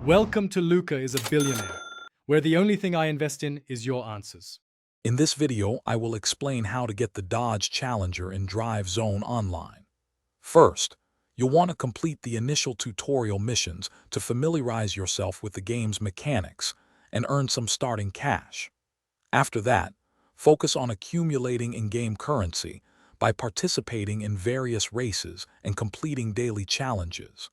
Welcome to Luca is a Billionaire, where the only thing I invest in is your answers. In this video, I will explain how to get the Dodge Challenger in Drive Zone online. First, you'll want to complete the initial tutorial missions to familiarize yourself with the game's mechanics and earn some starting cash. After that, focus on accumulating in-game currency by participating in various races and completing daily challenges.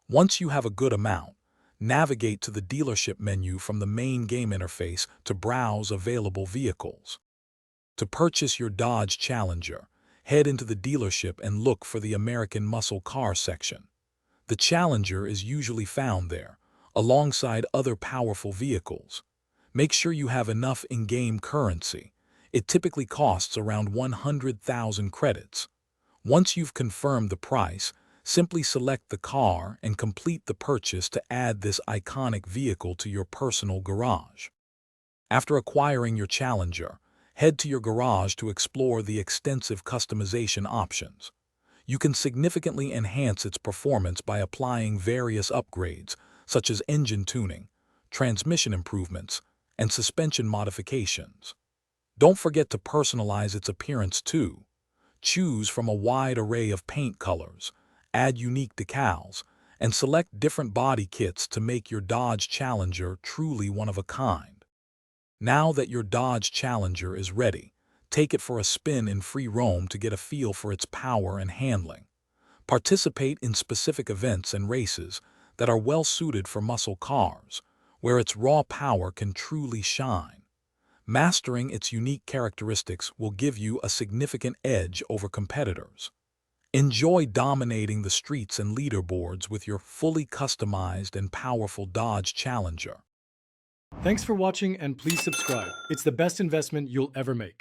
Once you have a good amount, navigate to the dealership menu from the main game interface to browse available vehicles. To purchase your Dodge Challenger, head into the dealership and look for the American Muscle Car section. The Challenger is usually found there, alongside other powerful vehicles. Make sure you have enough in-game currency. It typically costs around 100,000 credits. Once you've confirmed the price, simply select the car and complete the purchase to add this iconic vehicle to your personal garage. After acquiring your Challenger, head to your garage to explore the extensive customization options. You can significantly enhance its performance by applying various upgrades, such as engine tuning, transmission improvements, and suspension modifications. Don't forget to personalize its appearance too. Choose from a wide array of paint colors, add unique decals, and select different body kits to make your Dodge Challenger truly one of a kind. Now that your Dodge Challenger is ready, take it for a spin in free roam to get a feel for its power and handling. Participate in specific events and races that are well suited for muscle cars, where its raw power can truly shine. Mastering its unique characteristics will give you a significant edge over competitors. Enjoy dominating the streets and leaderboards with your fully customized and powerful Dodge Challenger. Thanks for watching and please subscribe. It's the best investment you'll ever make.